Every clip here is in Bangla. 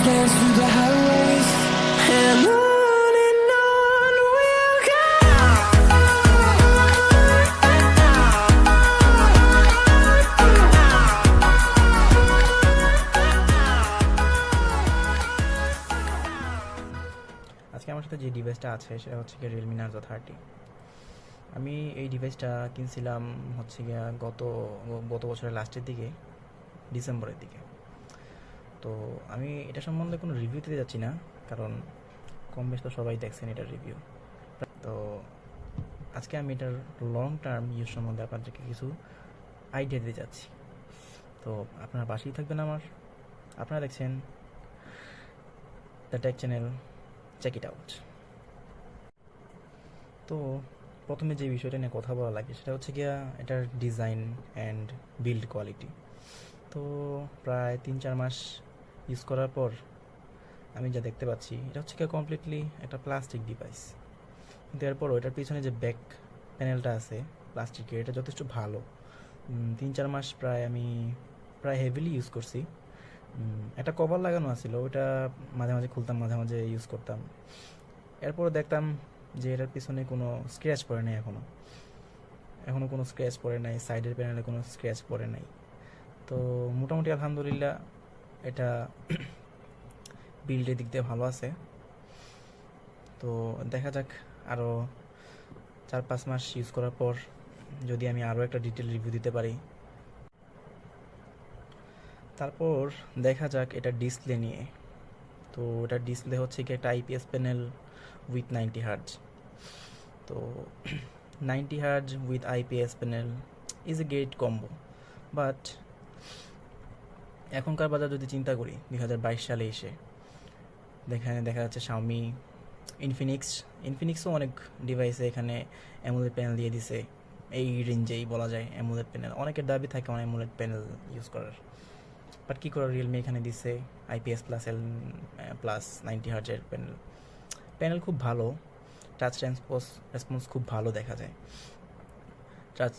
dance through the highways, and on we'll go. আজকে আমার সাথে যে ডিভাইসটা আছে সেটা হচ্ছে গিয়ে রিয়েলমি নার্জো 30। আমি এই ডিভাইসটা কিনছিলাম হচ্ছে গিয়া গত বছরের লাস্টের দিকে, ডিসেম্বরের দিকে। তো আমি এটা সম্বন্ধে কোনো রিভিউ দিতে যাচ্ছি না, কারণ কম বেশ তো সবাই দেখছেন এটার রিভিউ। তো আজকে আমি এটার লং টার্ম ইউজ সম্বন্ধে আপনাদেরকে কিছু আইডিয়া দিতে যাচ্ছি। তো আপনারা পাশেই থাকবেন আমার। আপনারা দেখছেন the tech channel, check it out. তো প্রথমে যে বিষয়টা নিয়ে কথা বলা লাগে সেটা হচ্ছে গিয়া এটার ডিজাইন অ্যান্ড বিল্ড কোয়ালিটি। তো প্রায় 3-4 মাস ইউজ করার পর আমি যা দেখতে পাচ্ছি, এটা হচ্ছে গিয়ে কমপ্লিটলি একটা প্লাস্টিক ডিভাইস। কিন্তু এরপরও এটার পিছনে যে ব্যাক প্যানেলটা আছে প্লাস্টিকের, এটা যথেষ্ট ভালো। 3-4 মাস আমি প্রায় হেভিলি ইউজ করছি। একটা কভার লাগানো আছিল, ওটা মাঝে মাঝে খুলতাম, মাঝে মাঝে ইউজ করতাম। এরপরে দেখতাম যে এটার পিছনে কোনো স্ক্র্যাচ পড়ে নাই, এখনও কোনো স্ক্র্যাচ পড়ে নাই, সাইডের প্যানেলে কোনো স্ক্র্যাচ পড়ে নাই। তো মোটামুটি আলহামদুলিল্লাহ এটা বিল্ডের দিক দিয়ে ভালো আছে। তো দেখা যাক আরও 4-5 মাস ইউজ করার পর যদি আমি আরও একটা ডিটেল রিভিউ দিতে পারি। তারপর দেখা যাক এটা ডিসপ্লে নিয়ে। তো এটার ডিসপ্লে হচ্ছে কি একটা আইপিএস প্যানেল উইথ 90 হার্জ। তো 90 hertz with IPS panel is a great combo. But এখনকার বাজার যদি চিন্তা করি 2022 সালে এসে দেখা যাচ্ছে শাওমি, ইনফিনিক্সও অনেক ডিভাইসে এখানে অ্যামোলেড প্যানেল দিয়ে দিছে। এই রেঞ্জেই বলা যায় অ্যামোলেড প্যানেল, অনেকের দাবি থাকে অ্যামোলেড প্যানেল ইউজ করার। বাট কী করে, রিয়েলমি এখানে দিচ্ছে আইপিএস প্লাস 90 হার্জের প্যানেল খুব ভালো। টাচ রেসপন্স খুব ভালো দেখা যায়। টাচ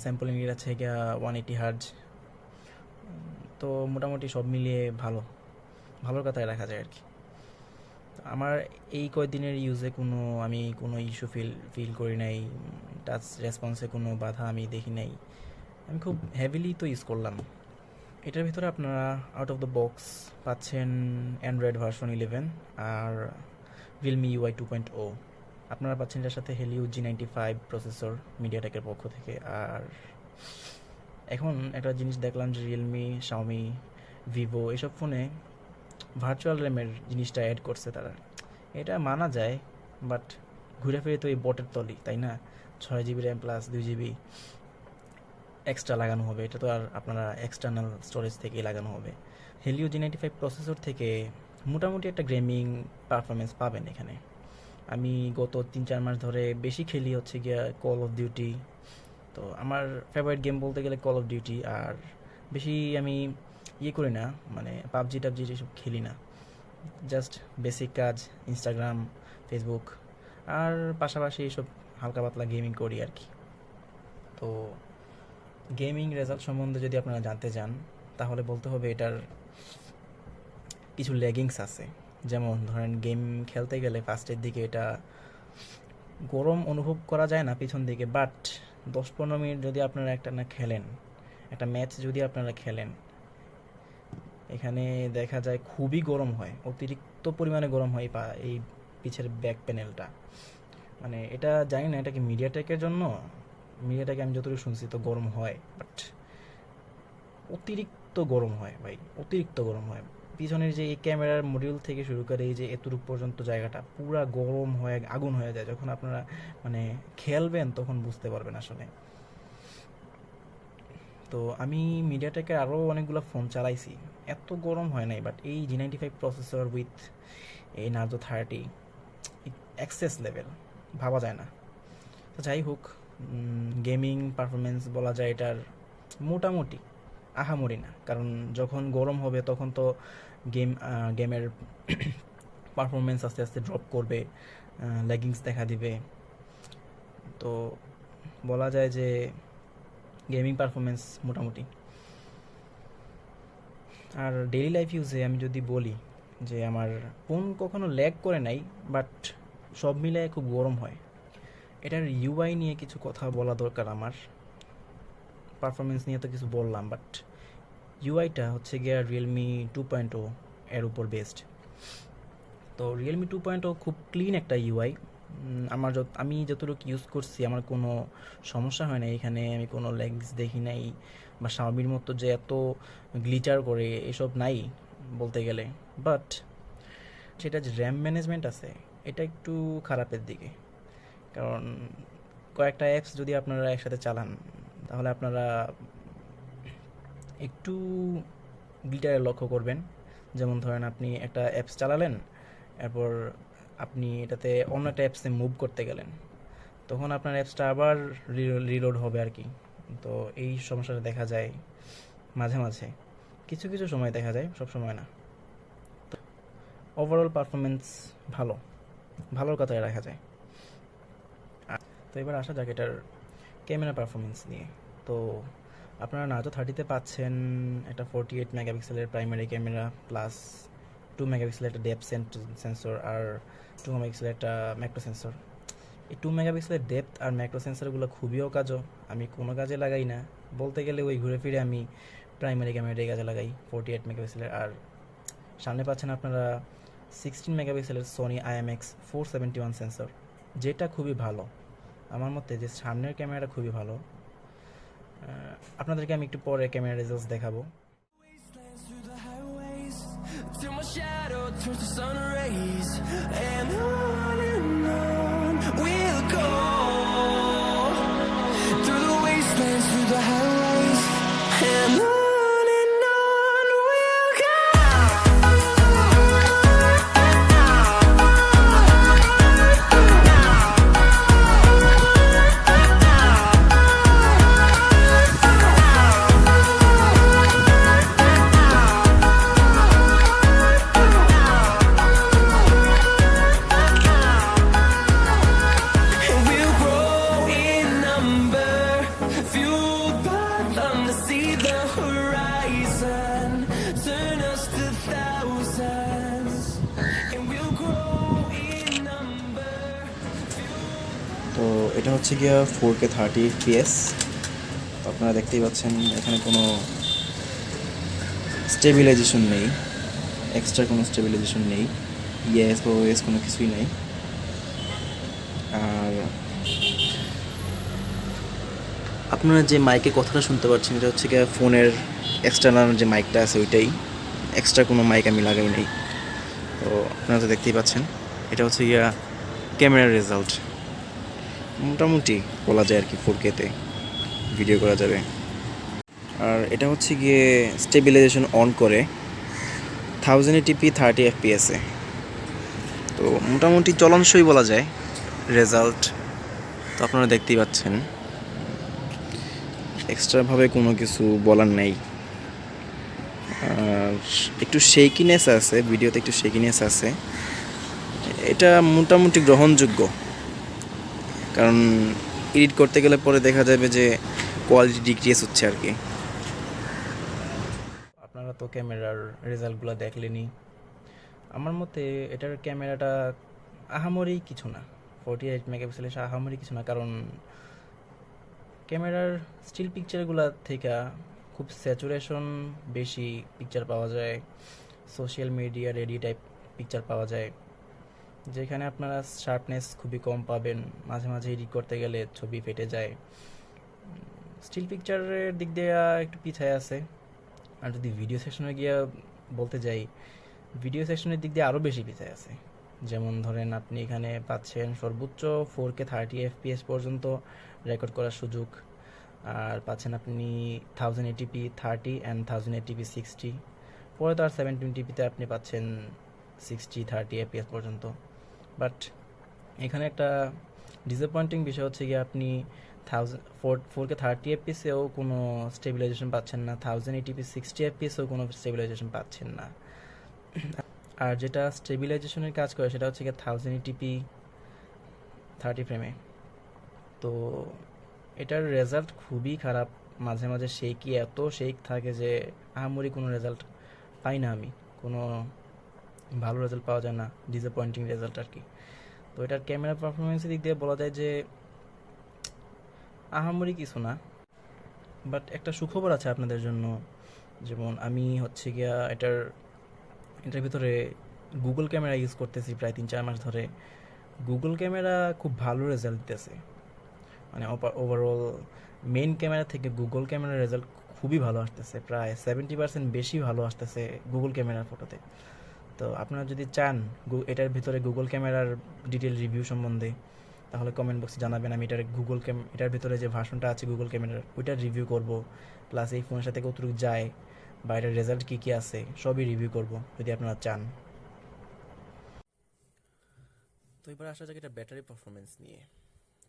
স্যাম্পলিং রেট আছে গিয়া 180 হার্জ। তো মোটামুটি সব মিলিয়ে ভালোর কথায় রাখা যায় আর কি। আমার এই কয়েকদিনের ইউজে আমি কোনো ইস্যু ফিল করি নাই, টাচ রেসপন্সে কোনো বাধা আমি দেখি নাই। আমি খুব হেভিলি তো ইউজ করলাম। এটার ভিতরে আপনারা আউট অফ দ্য বক্স পাচ্ছেন অ্যান্ড্রয়েড ভার্সন 11 আর রিয়েলমি UI 2.0। আপনারা পাচ্ছেন এটার সাথে হেলিও G95 প্রসেসর মিডিয়াটেকের পক্ষ থেকে। আর এখন একটা জিনিস দেখলাম যে রিয়েলমি, শাওমি, ভিভো এসব ফোনে ভার্চুয়াল র্যামের জিনিসটা অ্যাড করছে তারা। এটা মানা যায়, বাট ঘুরে ফিরে তো এই বটের তলি, তাই না? 6GB RAM plus 2GB extra লাগানো হবে, এটা তো আর আপনারা এক্সটার্নাল স্টোরেজ থেকেই লাগানো হবে। হেলিও G95 প্রসেসর থেকে মোটামুটি একটা গেমিং পারফরমেন্স পাবেন এখানে। আমি গত 3-4 মাস ধরে বেশি খেলি হচ্ছে গিয়া কল অফ ডিউটি। তো আমার ফেভারিট গেম বলতে গেলে কল অফ ডিউটি। আর বেশি আমি করি না, মানে পাবজি এসব খেলি না। জাস্ট বেসিক কাজ, ইনস্টাগ্রাম, ফেসবুক, আর পাশাপাশি এইসব হালকা পাতলা গেমিং করি আর কি। তো গেমিং রেজাল্ট সম্বন্ধে যদি আপনারা জানতে চান, তাহলে বলতে হবে এটার কিছু ল্যাগিংস আছে। যেমন ধরেন গেম খেলতে গেলে ফার্স্টের দিকে এটা গরম অনুভব করা যায় না পিছন দিকে, বাট 10-15 মিনিট যদি আপনারা একটা ম্যাচ যদি আপনারা খেলেন, এখানে দেখা যায় খুবই গরম হয়, অতিরিক্ত পরিমাণে গরম হয় এই পিছের ব্যাক প্যানেলটা। মানে এটা জানি না এটা কি মিডিয়াটেকের জন্য, মিডিয়াটেকে আমি যতটুকু শুনছি তো গরম হয়, বাট অতিরিক্ত গরম হয় ভাই, অতিরিক্ত গরম হয়। পিছনের যে এই ক্যামেরার মডিউল থেকে শুরু করে এই যে এতটুকু পর্যন্ত জায়গাটা পুরা গরম হয়ে আগুন হয়ে যায়। যখন আপনারা মানে খেলবেন তখন বুঝতে পারবেন আসলে। তো আমি মিডিয়াটেকের আরও অনেকগুলো ফোন চালাইছি, এত গরম হয় নাই। বাট এই G95 প্রসেসর উইথ এই নার্জো 30 এক্সেস লেভেল, ভাবা যায় না। তো যাই হোক, গেমিং পারফরমেন্স বলা যায় এটার মোটামুটি, আহামরি না। কারণ যখন গরম হবে তখন তো গেমের পারফরমেন্স আস্তে আস্তে ড্রপ করবে, ল্যাগিংস দেখা দিবে। তো বলা যায় যে গেমিং পারফরমেন্স মোটামুটি। আর ডেইলি লাইফ ইউজে আমি যদি বলি, যে আমার ফোন কখনো ল্যাগ করে নাই, বাট সব মিলে খুব গরম হয়। এটার ইউআই নিয়ে কিছু কথা বলা দরকার আমার। পারফরমেন্স নিয়ে তো কিছু বললাম, বাট ইউআইটা হচ্ছে গিয়ে রিয়েলমি 2.0 এর উপর বেসড। তো রিয়েলমি 2.0 খুব ক্লিন একটা ইউআই। আমি যতটুকু ইউজ করছি আমার কোনো সমস্যা হয় না, এখানে আমি কোনো ল্যাগস দেখি নাই, বা Xiaomiর মতো যে এত গ্লিচার করে এসব নাই বলতে গেলে। বাট সেটা যে র্যাম ম্যানেজমেন্ট আছে, এটা একটু খারাপের দিকে। কারণ কয়েকটা অ্যাপস যদি আপনারা একসাথে চালান, তাহলে আপনারা একটু গ্লিটারে লক্ষ্য করবেন। যেমন ধরেন আপনি একটা অ্যাপস চালালেন, এরপর আপনি এটাতে অন্য একটা অ্যাপসে মুভ করতে গেলেন, তখন আপনার অ্যাপসটা আবার রিলোড হবে আর কি। তো এই সমস্যাটা দেখা যায় মাঝে মাঝে, কিছু কিছু সময় দেখা যায়, সব সময় না। ওভারঅল পারফরমেন্স ভালো, ভালোর কথায় রাখা যায়। তো এবার আসা যাক এটার ক্যামেরা পারফরমেন্স নিয়ে। তো আপনারা নার্জো 30তে পাচ্ছেন একটা 48 মেগাপিক্সেলের প্রাইমারি ক্যামেরা প্লাস 2 মেগাপিক্সেলের একটা ডেপথ সেন্সর আর 2 মেগাপিক্সেলের একটা ম্যাক্রো সেন্সর। এই 2 মেগাপিক্সেলের ডেপথ আর ম্যাক্রো সেন্সরগুলো খুবই অকাজও, আমি কোনো কাজে লাগাই না বলতে গেলে। ওই ঘুরে ফিরে আমি প্রাইমারি ক্যামেরাটাই কাজে লাগাই 48 মেগাপিক্সেলের। আর সামনে পাচ্ছেন আপনারা 16 মেগাপিক্সেলের সোনি IMX471 সেন্সর, যেটা খুবই ভালো আমার মতে। যে সামনের ক্যামেরাটা খুবই ভালো। আপনাদেরকে আমি একটু পরে ক্যামেরা রেজাল্টস দেখাবো। Wastelands through the highways till my shadow turns to sun rays, and on we'll go through the wastelands through the highways, and on we'll go. And we'll grow in number, fueled by them to see the horizon, turn us to thousands. And we'll grow in number. তো এটা হচ্ছে গিয়া 4K 30 FPS। আপনারা দেখতেই পাচ্ছেন এখানে কোনো স্টেবিলাইজেশন নেই, এক্সট্রা কোনো স্টেবিলাইজেশন নেই, ইএস বা ওএস কোনো কিছুই নেই। আর আপনারা যে মাইকে কথাটা শুনতে পাচ্ছেন, এটা হচ্ছে গিয়ে ফোনের এক্সটার্নাল যে মাইকটা আছে ওইটাই, এক্সট্রা কোনো মাইক আমি লাগাই নেই। তো আপনারা তো দেখতেই পাচ্ছেন, এটা হচ্ছে গিয়া ক্যামেরার রেজাল্ট। মোটামুটি বলা যায় আর কি 4K-তে ভিডিও করা যাবে। আর এটা হচ্ছে গিয়ে স্টেবিলাইজেশন অন করে 1080p 30 FPS-এ। তো মোটামুটি চলনসই বলা যায় রেজাল্ট। তো আপনারা দেখতেই পাচ্ছেন, এক্সট্রাভাবে কোনো কিছু বলার নেই। আর একটু শেকিনেস আছে ভিডিওতে, একটু শেকিনেস আছে। এটা মোটামুটি গ্রহণযোগ্য, কারণ এডিট করতে গেলে পরে দেখা যাবে যে কোয়ালিটি ডিক্রিজ হচ্ছে আর কি। আপনারা তো ক্যামেরার রেজাল্টগুলো দেখলেনই। আমার মতে এটার ক্যামেরাটা আহামরি কিছু না, 48 মেগাপিক্সেলের আহামরি কিছু না। কারণ ক্যামেরার স্টিল পিকচারগুলো থেকে খুব স্যাচুরেশন বেশি পিকচার পাওয়া যায়, social media ready type picture পাওয়া যায়, যেখানে আপনারা শার্পনেস খুবই কম পাবেন। মাঝে মাঝে এডিট করতে গেলে ছবি ফেটে যায়। স্টিল পিকচারের দিক দিয়ে একটু পিছায় আছে। আর যদি ভিডিও সেকশনে গিয়ে বলতে যাই, ভিডিও সেকশনের দিক দিয়ে আরও বেশি পিছায় আছে। যেমন ধরেন আপনি এখানে পাচ্ছেন সর্বোচ্চ 4K 30 FPS পর্যন্ত রেকর্ড করার সুযোগ, আর পাচ্ছেন আপনি 1080p 30 অ্যান্ড 1080p 60। পরে তো আর 720p-তে আপনি পাচ্ছেন 60-30 FPS পর্যন্ত। বাট এখানে একটা ডিসঅ্যাপয়েন্টিং বিষয় হচ্ছে গিয়ে আপনি 4K 30 FPS-এও কোনো স্টেবিলাইজেশন পাচ্ছেন না, 1080p 60 FPS-এও কোনো স্টেবিলাইজেশন পাচ্ছেন না। আর যেটা স্টেবিলাইজেশনের কাজ করে সেটা হচ্ছে গিয়ে 1080p 30 ফ্রেমে। তো এটার রেজাল্ট খুবই খারাপ, মাঝে মাঝে এত শেক থাকে যে আহামরি কোনো রেজাল্ট পাই না আমি, কোনো ভালো রেজাল্ট পাওয়া যায় না, ডিসঅ্যাপয়েন্টিং রেজাল্ট আর কি। তো এটার ক্যামেরা পারফরমেন্সের দিক দিয়ে বলা যায় যে আহামরি কিছু না, বাট একটা সুখবর আছে আপনাদের জন্য। যেমন আমি হচ্ছে গিয়া এটার ভিতরে গুগল ক্যামেরা ইউজ করতেছি প্রায় 3-4 মাস ধরে। গুগল ক্যামেরা খুব ভালো রেজাল্ট দিতেছে, মানে ওভারঅল মেইন ক্যামেরা থেকে গুগল ক্যামেরার রেজাল্ট খুবই ভালো আসতেছে, প্রায় 70% বেশি ভালো আসতেছে গুগল ক্যামেরার ফটোতে। তো আপনারা যদি চান এটার ভিতরে গুগল ক্যামেরার ডিটেল রিভিউ সম্বন্ধে, তাহলে কমেন্ট বক্সে জানাবেন। আমি এটার ভিতরে যে ভার্সনটা আছে গুগল ক্যামেরার ওইটার রিভিউ করব, প্লাস এই ফোনের সাথে কতটুকু যায় বা এটার রেজাল্ট কী কী আছে সবই রিভিউ করব যদি আপনারা চান। তো এবার আসা যাক এটা ব্যাটারি পারফরমেন্স নিয়ে।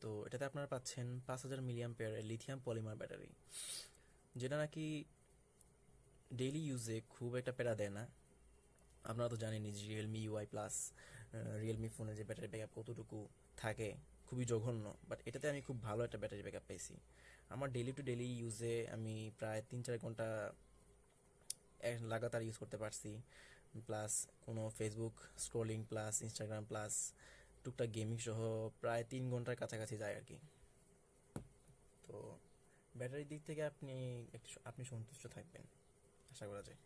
তো এটাতে আপনারা পাচ্ছেন 5000 mAh লিথিয়াম পলিমার ব্যাটারি, যেটা নাকি ডেইলি ইউজে খুব একটা প্যারা দেয় না। আপনারা তো জানেনই যে রিয়েলমি ইউআই প্লাস রিয়েলমি ফোনে যে ব্যাটারি ব্যাকআপ কতটুকু থাকে, খুবই জঘন্য। বাট এটাতে আমি খুব ভালো একটা ব্যাটারি ব্যাকআপ পেয়েছি। আমার ডেইলি টু ডেইলি ইউজে আমি প্রায় 3-4 ঘন্টা লাগাতার ইউজ করতে পারছি। প্লাস কোনো Facebook scrolling plus Instagram plus টুকটাক গেমিং সহ প্রায় 3 ঘন্টার কাছাকাছি যায় আর কি। তো ব্যাটারির দিক থেকে আপনি সন্তুষ্ট থাকবেন আশা করা যায়।